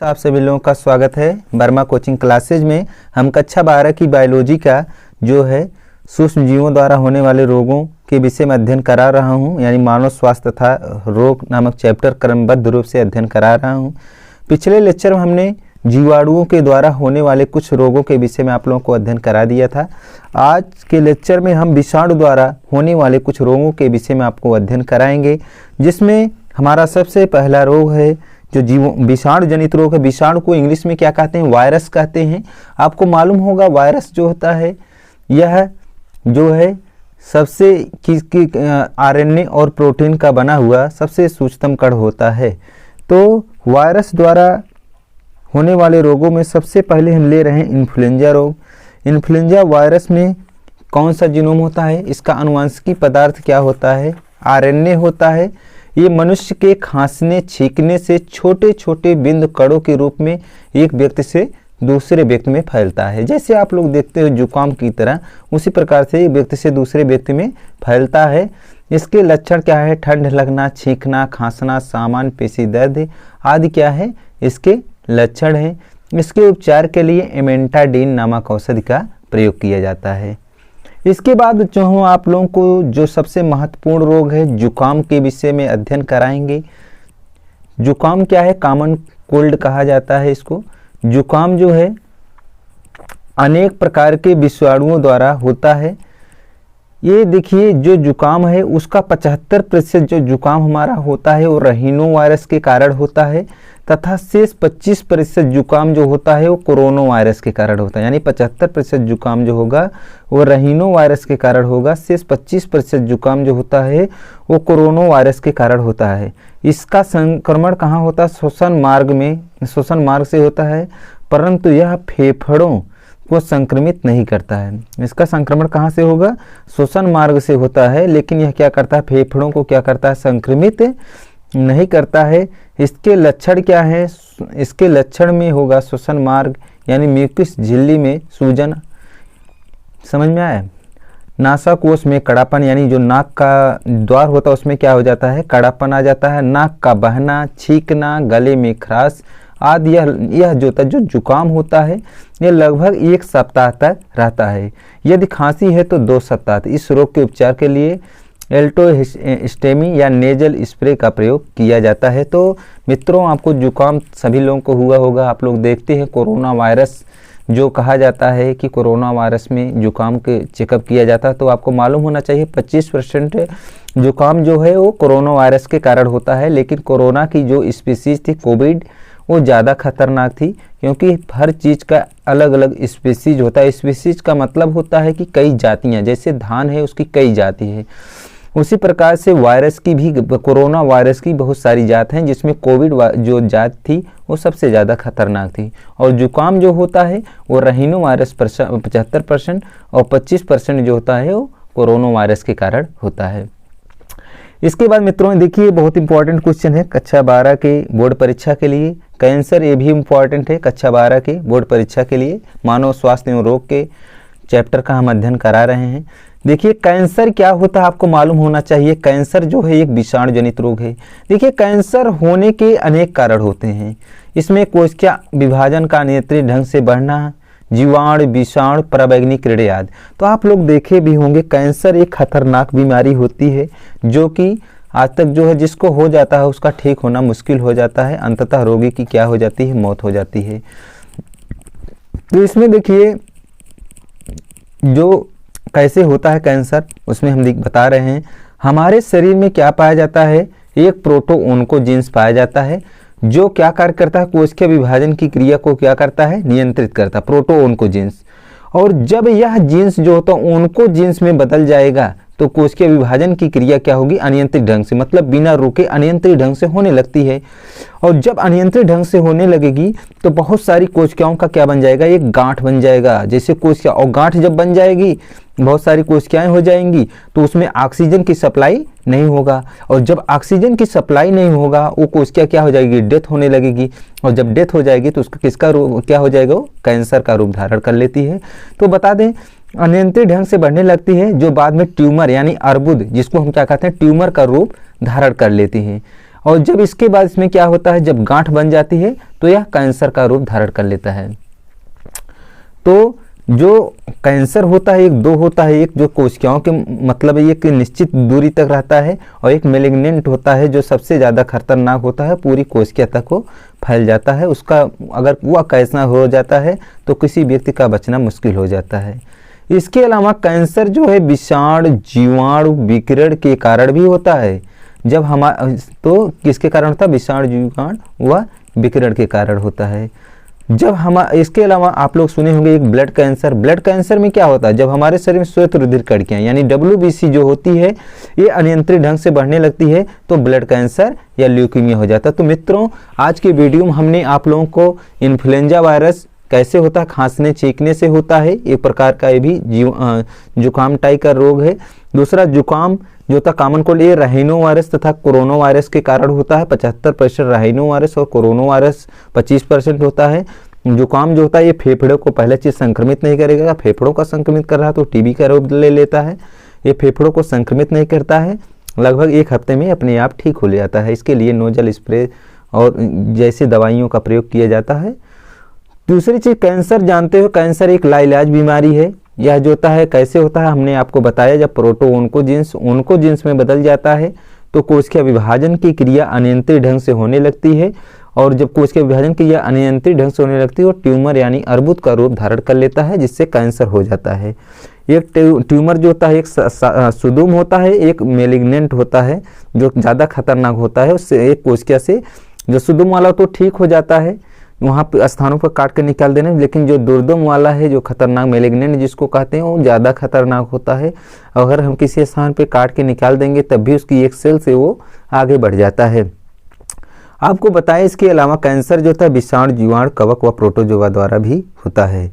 आप सभी लोगों का स्वागत है वर्मा कोचिंग क्लासेज में। हम कक्षा 12 की बायोलॉजी का जो है सूक्ष्म जीवों द्वारा होने वाले रोगों के विषय में अध्ययन करा रहा हूं, यानी मानव स्वास्थ्य तथा रोग नामक चैप्टर क्रमबद्ध रूप से अध्ययन करा रहा हूं। पिछले लेक्चर में हमने जीवाणुओं के द्वारा होने वाले कुछ रोगों के विषय में आप लोगों को अध्ययन करा दिया था। आज के लेक्चर में हम विषाणु द्वारा होने वाले कुछ रोगों के विषय में आपको अध्ययन कराएंगे, जिसमें हमारा सबसे पहला रोग है जो विषाणु जनित रोग है। विषाणु को इंग्लिश में क्या कहते हैं? वायरस कहते हैं। आपको मालूम होगा वायरस जो होता है यह जो है सबसे आरएनए और प्रोटीन का बना हुआ सबसे सूक्ष्मतम कण होता है। तो वायरस द्वारा होने वाले रोगों में सबसे पहले हम ले रहे हैं इन्फ्लुएंजा रोग। इन्फ्लुएंजा वायरस में कौन सा जीनोम होता है? इसका आनुवंशिकी पदार्थ क्या होता है? आरएनए होता है। ये मनुष्य के खांसने छींकने से छोटे छोटे बिंदु कणों के रूप में एक व्यक्ति से दूसरे व्यक्ति में फैलता है। जैसे आप लोग देखते हो जुकाम की तरह, उसी प्रकार से एक व्यक्ति से दूसरे व्यक्ति में फैलता है। इसके लक्षण क्या है? ठंड लगना, छींकना, खांसना, सामान्य पेशी दर्द आदि क्या है इसके लक्षण हैं। इसके उपचार के लिए एमेंटाडीन नामक औषधि का प्रयोग किया जाता है। इसके बाद जो हम आप लोगों को जो सबसे महत्वपूर्ण रोग है जुकाम के विषय में अध्ययन कराएंगे। जुकाम क्या है? कॉमन कोल्ड कहा जाता है इसको। जुकाम जो है अनेक प्रकार के विषाणुओं द्वारा होता है। ये देखिए जो जुकाम है उसका 75% जो जुकाम हमारा होता है वो रहीनो वायरस के कारण होता है, तथा शेष 25% जुकाम जो होता है वो कोरोना वायरस के कारण होता है। यानी 75% जुकाम जो होगा वो रहीनो वायरस के कारण होगा, शेष 25% जुकाम जो होता है वो कोरोना वायरस के कारण होता है। इसका संक्रमण कहाँ होता है? श्वसन मार्ग में, श्वसन मार्ग से होता है, परंतु यह फेफड़ों को संक्रमित नहीं करता है। इसका संक्रमण कहाँ से होगा? श्वसन मार्ग से होता है, लेकिन यह क्या करता है? फेफड़ों को क्या करता है? संक्रमित नहीं करता है। इसके लक्षण क्या है? इसके लक्षण में होगा श्वसन मार्ग यानी म्यूकस झिल्ली में सूजन, समझ में आया? नासाकोश में कड़ापन, यानी जो नाक का द्वार होता है उसमें क्या हो जाता है? कड़ापन आ जाता है। नाक का बहना, छींकना, गले में खराश आदि यह जो जुकाम होता है यह लगभग 1 सप्ताह तक रहता है। यदि खांसी है तो 2 सप्ताह तक। इस रोग के उपचार के लिए एल्टोस्टेमी या नेजल स्प्रे का प्रयोग किया जाता है। तो मित्रों, आपको जुकाम सभी लोगों को हुआ होगा। आप लोग देखते हैं कोरोना वायरस जो कहा जाता है कि कोरोना वायरस में जुकाम के चेकअप किया जाता है, तो आपको मालूम होना चाहिए 25% जुकाम जो है वो कोरोना वायरस के कारण होता है। लेकिन कोरोना की जो स्पीसीज थी कोविड वो ज़्यादा खतरनाक थी, क्योंकि हर चीज़ का अलग अलग स्पीसीज होता है। स्पीसीज का मतलब होता है कि कई जातियाँ, जैसे धान है उसकी कई जाति है, उसी प्रकार से वायरस की भी, कोरोना वायरस की बहुत सारी जात हैं, जिसमें कोविड जो जात थी वो सबसे ज़्यादा खतरनाक थी। और जुकाम जो होता है वो रहीनो वायरस 75% और 25% जो होता है वो कोरोना वायरस के कारण होता है। इसके बाद मित्रों देखिए बहुत इंपॉर्टेंट क्वेश्चन है कक्षा 12 के बोर्ड परीक्षा के लिए। कैंसर ये भी इम्पॉर्टेंट है कक्षा 12 के बोर्ड परीक्षा के लिए। मानव स्वास्थ्य एवं रोग के चैप्टर का हम अध्ययन करा रहे हैं। देखिए कैंसर क्या होता है आपको मालूम होना चाहिए। कैंसर जो है एक विषाणु जनित रोग है। देखिए कैंसर होने के अनेक कारण होते हैं। इसमें कोशिका विभाजन का अनियंत्रित ढंग से बढ़ना, जीवाणु, विषाणु, पराबैंगनी किरणें आदि। तो आप लोग देखे भी होंगे कैंसर एक खतरनाक बीमारी होती है, जो कि आज तक जो है जिसको हो जाता है उसका ठीक होना मुश्किल हो जाता है। अंततः रोगी की क्या हो जाती है? मौत हो जाती है। तो इसमें देखिए जो कैसे होता है कैंसर, उसमें हम बता रहे हैं। हमारे शरीर में क्या पाया जाता है? एक प्रोटोओन्कोजीन्स पाया जाता है, जो क्या कार्य करता है? कोशिका विभाजन की क्रिया को क्या करता है? नियंत्रित करता है, प्रोटोओन्कोजीन्स। और जब यह जीन्स जो होता है ओन्कोजीन्स में बदल जाएगा तो कोशिका विभाजन की क्रिया क्या होगी? अनियंत्रित ढंग से, मतलब बिना रुके अनियंत्रित ढंग से होने लगती है। और जब अनियंत्रित ढंग से होने लगेगी तो बहुत सारी कोशिकाओं का क्या बन जाएगा? एक गांठ बन जाएगा, जैसे कोशिका। और गांठ जब बन जाएगी, बहुत सारी कोशिकाएं हो जाएंगी, तो उसमें ऑक्सीजन की सप्लाई नहीं होगा। और जब ऑक्सीजन की सप्लाई नहीं होगा वो कोशिका क्या हो जाएगी? डेथ होने लगेगी। और जब डेथ हो जाएगी तो उसका किसका रूप क्या हो जाएगा? वो कैंसर का रूप धारण कर लेती है। तो बता दें अनियंत्रित ढंग से बढ़ने लगती है, जो बाद में ट्यूमर यानी अर्बुद, जिसको हम क्या कहते हैं? ट्यूमर का रूप धारण कर लेती है। और जब इसके बाद इसमें क्या होता है, जब गांठ बन जाती है तो यह कैंसर का रूप धारण कर लेता है। तो जो कैंसर होता है एक दो होता है, एक जो कोशिकाओं के मतलब है एक निश्चित दूरी तक रहता है, और एक मेलिग्नेंट होता है जो सबसे ज़्यादा खतरनाक होता है, पूरी कोशिका तक को फैल जाता है। उसका अगर वह कैंसर हो जाता है तो किसी व्यक्ति का बचना मुश्किल हो जाता है। इसके अलावा कैंसर जो है विषाणु जीवाणु विकिरण के कारण भी होता है। जब तो किसके कारण होता है, विषाणु जीवाणु व विकिरण के कारण होता है। जब इसके अलावा आप लोग सुने होंगे एक ब्लड कैंसर। ब्लड कैंसर में क्या होता है, जब हमारे शरीर में श्वेत रुधिर कणिकाएं यानी WBC जो होती है ये अनियंत्रित ढंग से बढ़ने लगती है तो ब्लड कैंसर या ल्यूकीमिया हो जाता है। तो मित्रों आज के वीडियो में हमने आप लोगों को इन्फ्लुएंजा वायरस कैसे होता है, खांसने छींकने से होता है, एक प्रकार का ये भी जुकाम टाइप का रोग है। दूसरा जुकाम जो होता कॉमन कोल्ड ये राइनो वायरस तथा कोरोना वायरस के कारण होता है। 75% राइनो वायरस और कोरोना वायरस 25% होता है। जुकाम जो होता है ये फेफड़ों को पहले चीज संक्रमित नहीं करेगा, फेफड़ों का संक्रमित कर रहा है तो टीबी का रोग ले लेता है। ये फेफड़ों को संक्रमित नहीं करता है, लगभग एक हफ्ते में अपने आप ठीक हो जाता है। इसके लिए नोजल स्प्रे और जैसे दवाइयों का प्रयोग किया जाता है। दूसरी चीज कैंसर जानते हो, कैंसर एक लाइलाज बीमारी है। यह जो होता है कैसे होता है हमने आपको बताया, जब ओन्कोजिन्स में बदल जाता है तो कोशिका विभाजन की क्रिया अनियंत्रित ढंग से होने लगती है, और जब कोशिका विभाजन की क्रिया अनियंत्रित ढंग से होने लगती है वो ट्यूमर यानी अर्बुद का रूप धारण कर लेता है जिससे कैंसर हो जाता है। एक ट्यूमर जो होता है एक सुदूम होता है, एक मेलिग्नेंट होता है जो ज़्यादा खतरनाक होता है। उससे एक कोशिका से जो सुदूम वाला तो ठीक हो जाता है, वहाँ पे स्थानों पर काट कर निकाल देना, लेकिन जो दुर्दम वाला है जो खतरनाक मेलिग्नेंट जिसको कहते हैं वो ज़्यादा खतरनाक होता है। अगर हम किसी स्थान पे काट के निकाल देंगे तब भी उसकी एक सेल से वो आगे बढ़ जाता है। आपको बताएं इसके अलावा कैंसर जो होता है विषाणु जीवाणु कवक व प्रोटोजोआ द्वारा भी होता है।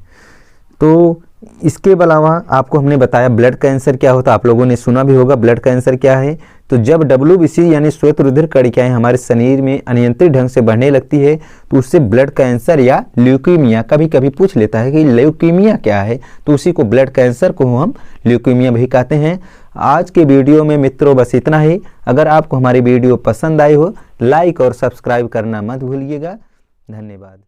तो इसके अलावा आपको हमने बताया ब्लड कैंसर क्या होता है, आप लोगों ने सुना भी होगा ब्लड कैंसर क्या है। तो जब WBC यानी श्वेत रुधिर कणिकाएं हमारे शरीर में अनियंत्रित ढंग से बढ़ने लगती है तो उससे ब्लड कैंसर या ल्यूकीमिया कभी कभी पूछ लेता है कि ल्यूकीमिया क्या है, तो उसी को ब्लड कैंसर को हम ल्यूकीमिया भी कहते हैं। आज के वीडियो में मित्रों बस इतना ही। अगर आपको हमारी वीडियो पसंद आई हो लाइक और सब्सक्राइब करना मत भूलिएगा। धन्यवाद।